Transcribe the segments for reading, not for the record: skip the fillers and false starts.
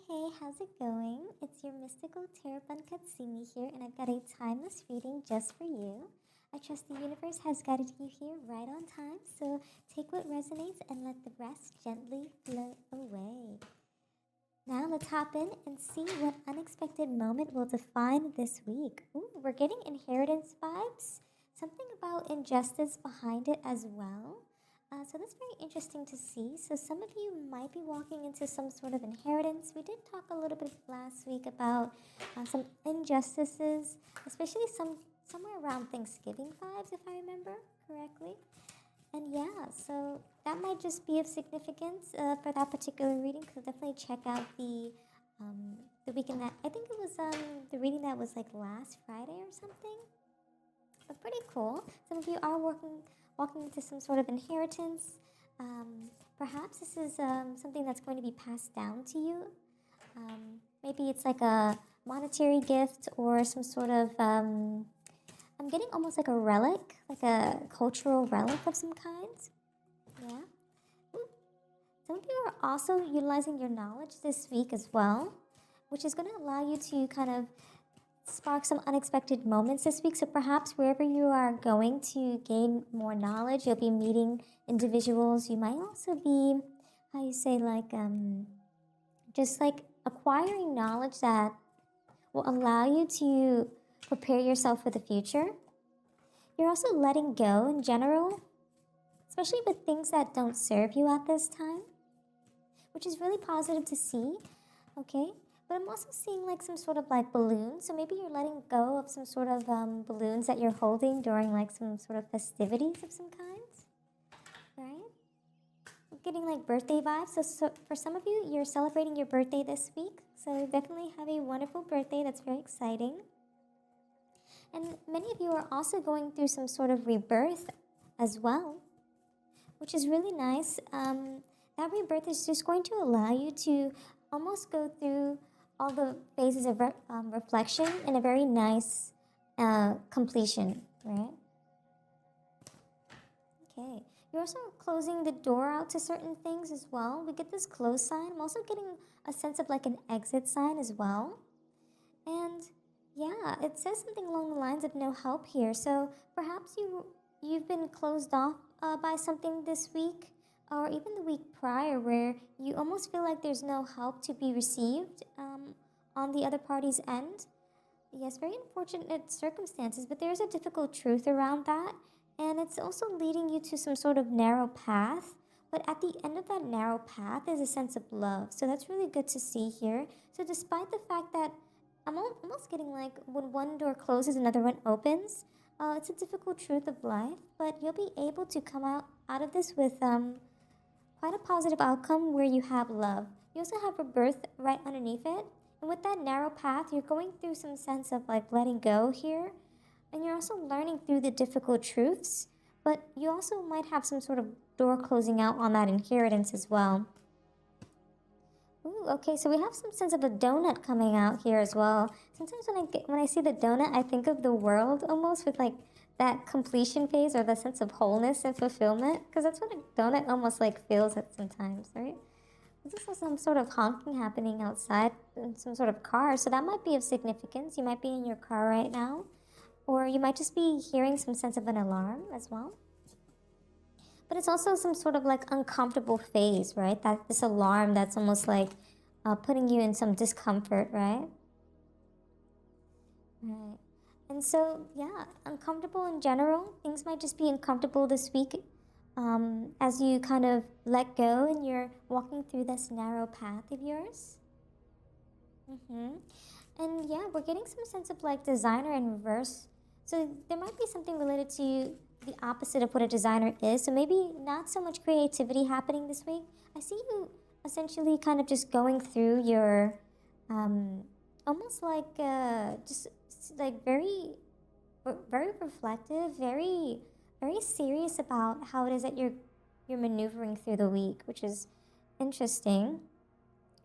Hey, how's it going? It's your mystical tarot Katsumi here, and I've got a timeless reading just for you. I trust the universe has guided you here right on time, so take what resonates and let the rest gently float away. Now let's hop in and see what unexpected moment will define this week. Ooh, we're getting inheritance vibes, something about injustice behind it as well. So that's very interesting to see. So some of you might be walking into some sort of inheritance. We did talk a little bit last week about some injustices, especially somewhere around Thanksgiving vibes, if I remember correctly. And yeah, so that might just be of significance for that particular reading. So definitely check out the weekend that I think it was the reading that was like last Friday or something. But pretty cool. Some of you are walking into some sort of inheritance. Perhaps this is something that's going to be passed down to you. Maybe it's like a monetary gift or some sort of, I'm getting almost like a relic, like a cultural relic of some kind. Yeah. Ooh. Some of you are also utilizing your knowledge this week as well, which is going to allow you to kind of spark some unexpected moments this week. So perhaps wherever you are going to gain more knowledge, you'll be meeting individuals. You might also be, how you say, like, just like acquiring knowledge that will allow you to prepare yourself for the future. You're also letting go in general, especially with things that don't serve you at this time, which is really positive to see, okay? But I'm also seeing like some sort of like balloon. So maybe you're letting go of some sort of balloons that you're holding during like some sort of festivities of some kind, right? I'm getting like birthday vibes. So for some of you, you're celebrating your birthday this week. So definitely have a wonderful birthday. That's very exciting. And many of you are also going through some sort of rebirth as well, which is really nice. That rebirth is just going to allow you to almost go through all the phases of reflection in a very nice completion, right? Okay. You're also closing the door out to certain things as well. We get this close sign. I'm also getting a sense of like an exit sign as well. And yeah, it says something along the lines of no help here. So perhaps you've been closed off by something this week, or even the week prior, where you almost feel like there's no help to be received on the other party's end. Yes, very unfortunate circumstances, but there's a difficult truth around that, and it's also leading you to some sort of narrow path. But at the end of that narrow path is a sense of love. So that's really good to see here. So despite the fact that I'm almost getting like when one door closes, another one opens, it's a difficult truth of life, but you'll be able to come out of this with quite a positive outcome where you have love. You also have rebirth right underneath it. And with that narrow path, you're going through some sense of like letting go here. And you're also learning through the difficult truths. But you also might have some sort of door closing out on that inheritance as well. Ooh, okay, so we have some sense of a donut coming out here as well. Sometimes when I see the donut, I think of the world almost with like that completion phase or the sense of wholeness and fulfillment, because that's what a donut almost like feels at sometimes, right? There's also some sort of honking happening outside in some sort of car, so that might be of significance. You might be in your car right now, or you might just be hearing some sense of an alarm as well. But it's also some sort of like uncomfortable phase, right? That this alarm that's almost like putting you in some discomfort, right? Right. And so, yeah, uncomfortable in general. Things might just be uncomfortable this week as you kind of let go and you're walking through this narrow path of yours. And yeah, we're getting some sense of like designer in reverse. So there might be something related to the opposite of what a designer is. So maybe not so much creativity happening this week. I see you essentially kind of just going through your, almost like just like very reflective, very serious about how it is that you're maneuvering through the week, which is interesting.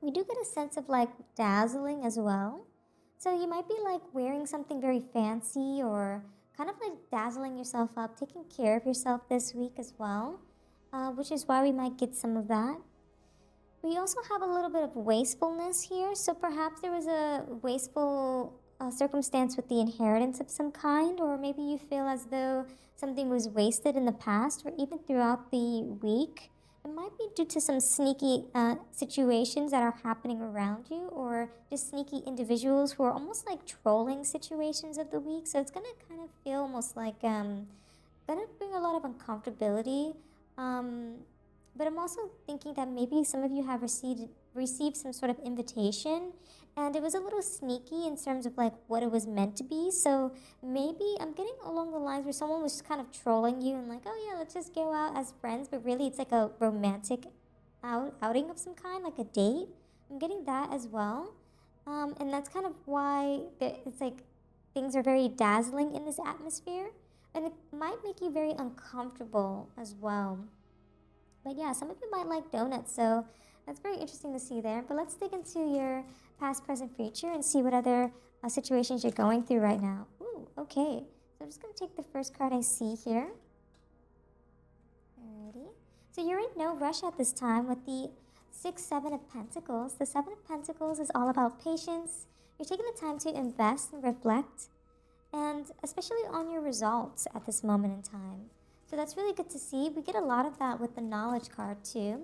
We do get a sense of like dazzling as well. So you might be like wearing something very fancy or kind of like dazzling yourself up, taking care of yourself this week as well, which is why we might get some of that. We also have a little bit of wastefulness here. So perhaps there was a wasteful circumstance with the inheritance of some kind, or maybe you feel as though something was wasted in the past or even throughout the week. It might be due to some sneaky situations that are happening around you, or just sneaky individuals who are almost like trolling situations of the week. So it's going to kind of feel almost like going to bring a lot of uncomfortability. Um, but I'm also thinking that maybe some of you have received some sort of invitation, and it was a little sneaky in terms of like what it was meant to be. So maybe I'm getting along the lines where someone was just kind of trolling you and like, oh yeah, let's just go out as friends, but really it's like a romantic outing of some kind, like a date. I'm getting that as well. And that's kind of why it's like things are very dazzling in this atmosphere, and it might make you very uncomfortable as well. But yeah, some of you might like donuts, so that's very interesting to see there. But let's dig into your past, present, future and see what other situations you're going through right now. Ooh, okay. So I'm just going to take the first card I see here. Alrighty. So you're in no rush at this time with the 6, 7 of Pentacles. The 7 of Pentacles is all about patience. You're taking the time to invest and reflect, and especially on your results at this moment in time. So that's really good to see. We get a lot of that with the knowledge card too.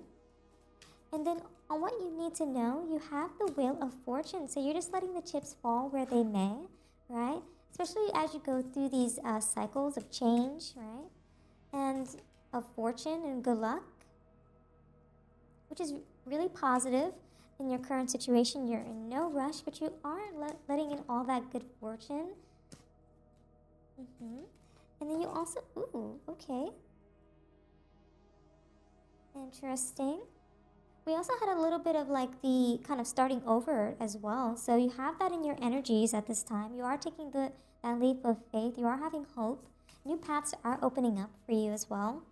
And then on what you need to know, you have the Wheel of Fortune. So you're just letting the chips fall where they may, right? Especially as you go through these cycles of change, right? And of fortune and good luck, which is really positive in your current situation. You're in no rush, but you are letting in all that good fortune. And then you also, ooh, okay. Interesting. We also had a little bit of like the kind of starting over as well. So you have that in your energies at this time. You are taking that leap of faith. You are having hope. New paths are opening up for you as well.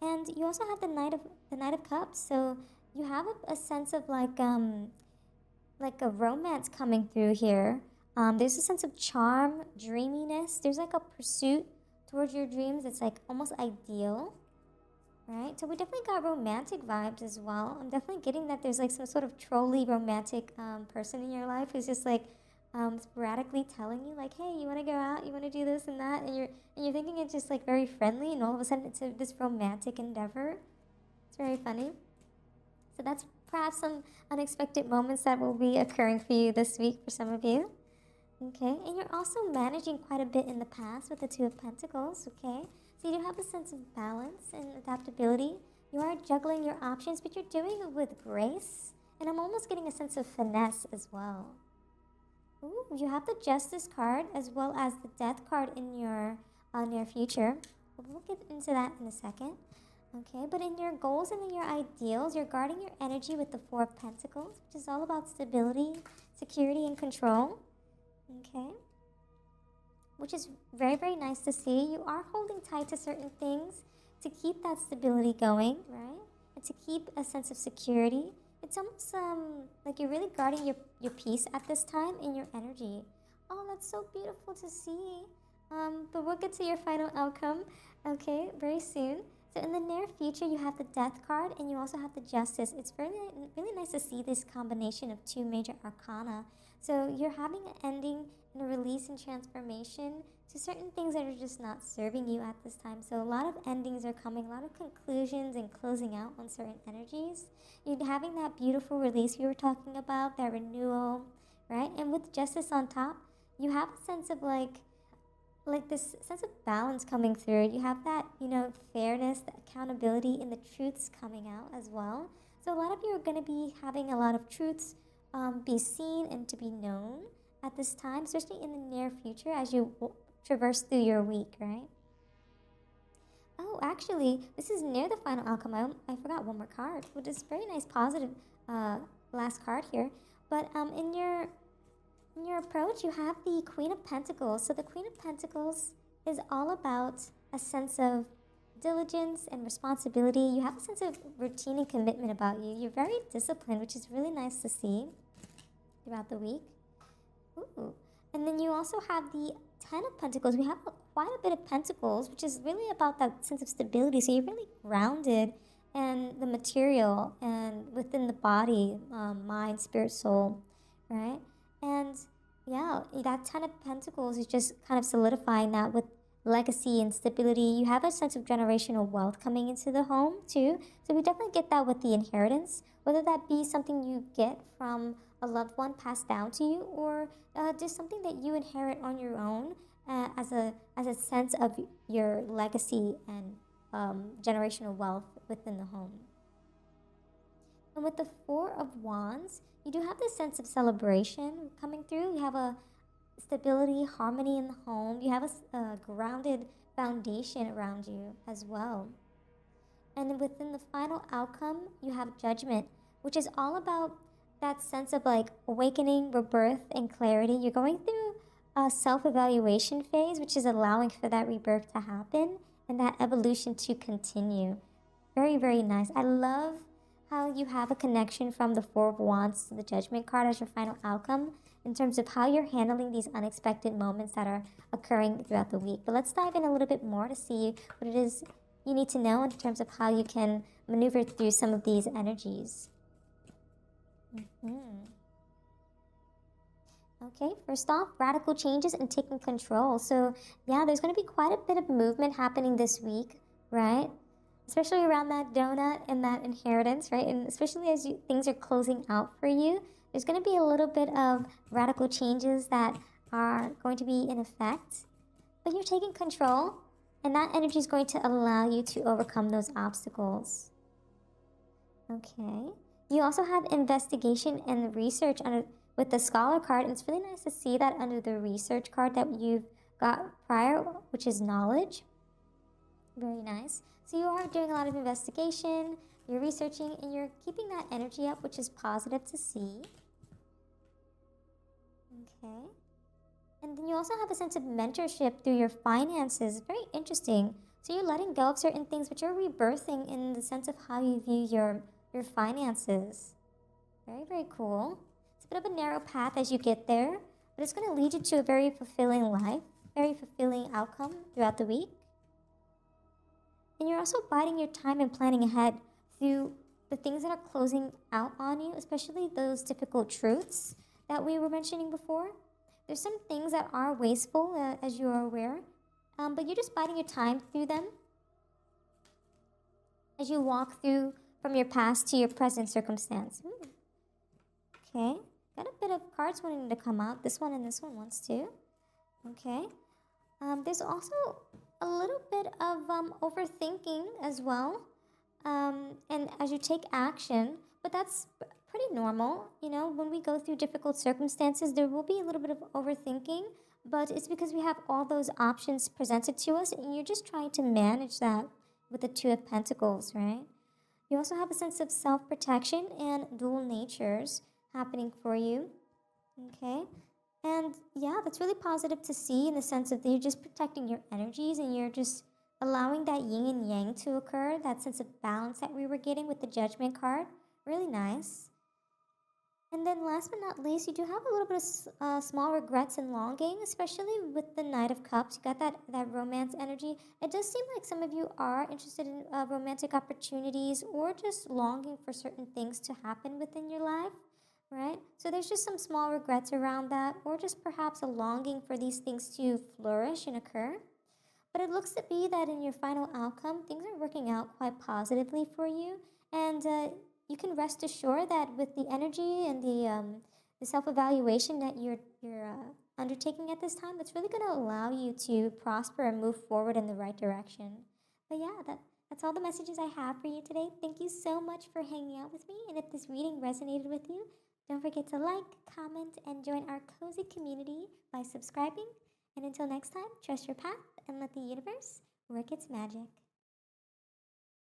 And you also have the Knight of Cups. So you have a sense of like a romance coming through here. There's a sense of charm, dreaminess. There's like a pursuit towards your dreams. It's like almost ideal, right? So we definitely got romantic vibes as well. I'm definitely getting that there's like some sort of trolly romantic person in your life who's just like sporadically telling you like, hey, you want to go out, you want to do this and that, and you're thinking it's just like very friendly, and all of a sudden it's this romantic endeavor. It's very funny. So that's perhaps some unexpected moments that will be occurring for you this week for some of you. Okay, and you're also managing quite a bit in the past with the Two of Pentacles, okay? So you do have a sense of balance and adaptability. You are juggling your options, but you're doing it with grace. And I'm almost getting a sense of finesse as well. Ooh, you have the Justice card as well as the Death card in your near future. We'll get into that in a second. Okay, but in your goals and in your ideals, you're guarding your energy with the Four of Pentacles, which is all about stability, security, and control. Okay, which is very, very nice to see. You are holding tight to certain things to keep that stability going, right? And to keep a sense of security. It's almost like you're really guarding your peace at this time in your energy. Oh, that's so beautiful to see. But we'll get to your final outcome, okay, very soon. So in the near future, you have the Death card and you also have the Justice. It's really, really nice to see this combination of two major arcana. So you're having an ending and a release and transformation to certain things that are just not serving you at this time. So a lot of endings are coming, a lot of conclusions and closing out on certain energies. You're having that beautiful release we were talking about, that renewal, right? And with Justice on top, you have a sense of like this sense of balance coming through. You have that, fairness, the accountability, and the truths coming out as well. So a lot of you are going to be having a lot of truths be seen and to be known at this time, especially in the near future as you traverse through your week, right? Oh, actually, this is near the final outcome. I forgot one more card, which is very nice, positive last card here. But in your approach, you have the Queen of Pentacles. So the Queen of Pentacles is all about a sense of diligence and responsibility. You have a sense of routine and commitment about you. You're very disciplined, which is really nice to see throughout the week. Ooh. And then you also have the Ten of Pentacles. Quite a bit of Pentacles, which is really about that sense of stability. So you're really grounded and the material and within the body, mind, spirit, soul, right? And yeah, that Ten of Pentacles is just kind of solidifying that with legacy and stability. You have a sense of generational wealth coming into the home too. So we definitely get that with the inheritance, whether that be something you get from a loved one passed down to you, or just something that you inherit on your own as a sense of your legacy and generational wealth within the home. And with the Four of Wands, you do have this sense of celebration coming through. You have a stability, harmony in the home. You have a grounded foundation around you as well. And then within the final outcome, you have Judgment, which is all about that sense of like awakening, rebirth, and clarity. You're going through a self-evaluation phase, which is allowing for that rebirth to happen and that evolution to continue. Very, very nice. I love how you have a connection from the Four of Wands to the Judgment card as your final outcome in terms of how you're handling these unexpected moments that are occurring throughout the week. But let's dive in a little bit more to see what it is you need to know in terms of how you can maneuver through some of these energies. Okay, first off, radical changes and taking control. So yeah, there's going to be quite a bit of movement happening this week, right? Especially around that donut and that inheritance, right? And especially as things are closing out for you, there's going to be a little bit of radical changes that are going to be in effect. But you're taking control, and that energy is going to allow you to overcome those obstacles. Okay. You also have investigation and research with the Scholar card, and it's really nice to see that under the research card that you've got prior, which is knowledge. Very nice. So you are doing a lot of investigation, you're researching, and you're keeping that energy up, which is positive to see. Okay. And then you also have a sense of mentorship through your finances. Very interesting. So you're letting go of certain things, but you're rebirthing in the sense of how you view your finances. Very, very cool. It's a bit of a narrow path as you get there, but it's going to lead you to a very fulfilling life, very fulfilling outcome throughout the week. And you're also biding your time and planning ahead through the things that are closing out on you, especially those difficult truths that we were mentioning before. There's some things that are wasteful, as you are aware, but you're just biding your time through them as you walk through from your past to your present circumstance. Okay, got a bit of cards wanting to come out. This one and this one wants to. Okay. There's also a little bit of overthinking as well, and as you take action, but that's pretty normal. You know, when we go through difficult circumstances, there will be a little bit of overthinking, but it's because we have all those options presented to us, and you're just trying to manage that with the Two of Pentacles, right? You also have a sense of self-protection and dual natures happening for you, okay? And yeah, that's really positive to see in the sense of that you're just protecting your energies and you're just allowing that yin and yang to occur, that sense of balance that we were getting with the Judgment card. Really nice. And then last but not least, you do have a little bit of small regrets and longing, especially with the Knight of Cups. You got that romance energy. It does seem like some of you are interested in romantic opportunities or just longing for certain things to happen within your life, right? So there's just some small regrets around that, or just perhaps a longing for these things to flourish and occur. But it looks to be that in your final outcome, things are working out quite positively for you. And you can rest assured that with the energy and the self-evaluation that you're undertaking at this time, it's really going to allow you to prosper and move forward in the right direction. But yeah, that's all the messages I have for you today. Thank you so much for hanging out with me. And if this reading resonated with you, don't forget to like, comment, and join our cozy community by subscribing. And until next time, trust your path and let the universe work its magic.